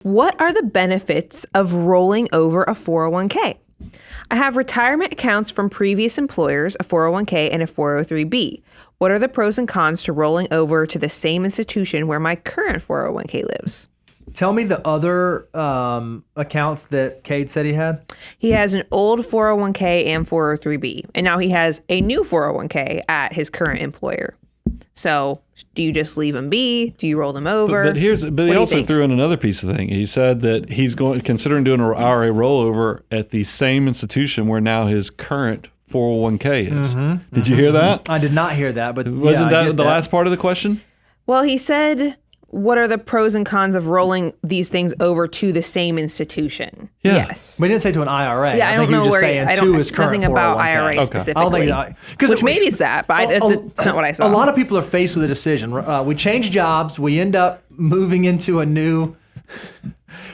What are the benefits of rolling over a 401k? I have retirement accounts from previous employers, a 401k and a 403b. What are the pros and cons to rolling over to the same institution where my current 401k lives? Tell me the other accounts that Cade said he had. He has an old 401k and 403b, and now he has a new 401k at his current employer. So do you just leave them be? Do you roll them over? But he also threw in another piece of the thing. He said that he's considering doing an IRA rollover at the same institution where now his current 401k is. Did you hear that? I did not hear that, but wasn't that the last part of the question? Well, he said, what are the pros and cons of rolling these things over to the same institution? Yeah. Yes. We didn't say to an IRA. Yeah, I don't know where I don't know nothing about IRA specifically. Which maybe it's that, but that's not what I saw. A lot of people are faced with a decision. We change jobs. We end up moving into a new.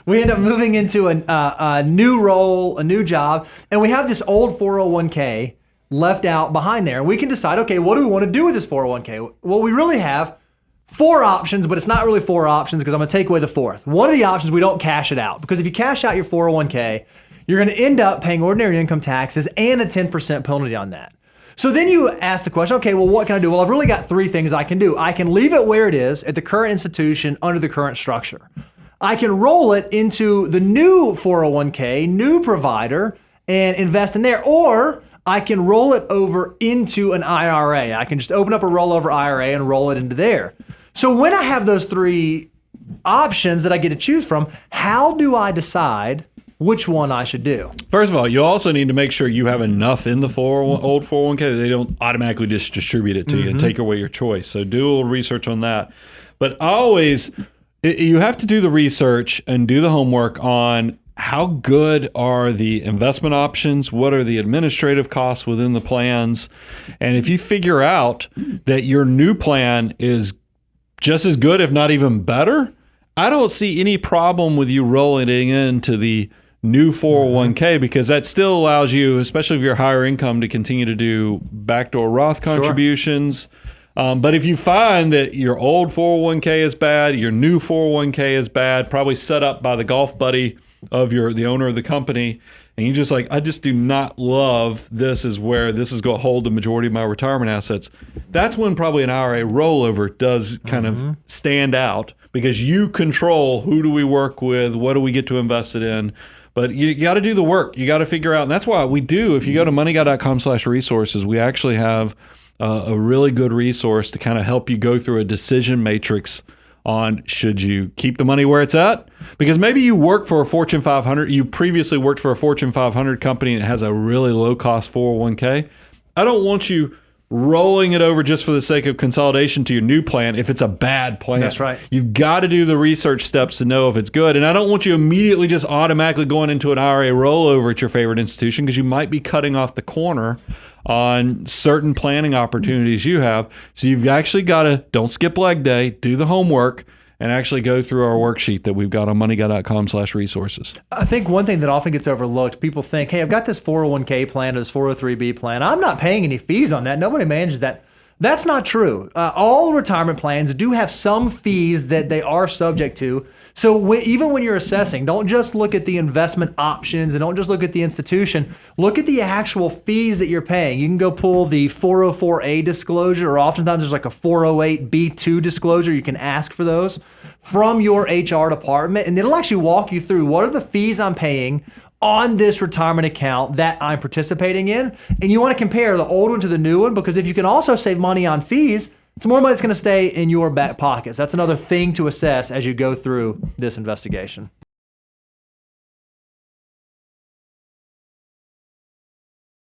We end up moving into a new role, a new job, and we have this old 401k left out behind there. And we can decide, okay, what do we want to do with this 401k? Well, we really have 4 options, but it's not really 4 options because I'm going to take away the 4th. One of the options, we don't cash it out, because if you cash out your 401k, you're going to end up paying ordinary income taxes and a 10% penalty on that. So then you ask the question, okay, well, what can I do? Well, I've really got 3 things I can do. I can leave it where it is at the current institution under the current structure. I can roll it into the new 401k, new provider, and invest in there. Or I can roll it over into an IRA. I can just open up a rollover IRA and roll it into there. So when I have those 3 options that I get to choose from, how do I decide which one I should do? First of all, you also need to make sure you have enough in the old 401k that they don't automatically just distribute it to you and take away your choice. So do a little research on that. But always, you have to do the research and do the homework on how good are the investment options, what are the administrative costs within the plans. And if you figure out that your new plan is just as good, if not even better, I don't see any problem with you rolling it into the new 401k, because that still allows you, especially if you're higher income, to continue to do backdoor Roth contributions. But if you find that your old 401k is bad, your new 401k is bad, probably set up by the golf buddy of the owner of the company, and you just like, I just do not love this is where this is going to hold the majority of my retirement assets, that's when probably an IRA rollover does kind of stand out, because you control who do we work with, what do we get to invest it in. But you got to do the work. You got to figure out, and that's why we do, if you go to moneyguy.com/resources, we actually have a really good resource to kind of help you go through a decision matrix on should you keep the money where it's at? Because maybe you work for a Fortune 500, you previously worked for a Fortune 500 company and it has a really low cost 401k. I don't want you rolling it over just for the sake of consolidation to your new plan if it's a bad plan. That's right. You've got to do the research steps to know if it's good. And I don't want you immediately just automatically going into an IRA rollover at your favorite institution, because you might be cutting off the corner on certain planning opportunities you have. So you've actually got to, don't skip leg day, do the homework, and actually go through our worksheet that we've got on moneyguy.com/resources. I think one thing that often gets overlooked, people think, hey, I've got this 401k plan or this 403b plan. I'm not paying any fees on that. Nobody manages that. That's not true. All retirement plans do have some fees that they are subject to. So even when you're assessing, don't just look at the investment options and don't just look at the institution. Look at the actual fees that you're paying. You can go pull the 404A disclosure, or oftentimes there's like a 408B2 disclosure. You can ask for those from your HR department, and it'll actually walk you through what are the fees I'm paying on this retirement account that I'm participating in. And you want to compare the old one to the new one, because if you can also save money on fees, it's more money that's going to stay in your back pockets. That's another thing to assess as you go through this investigation.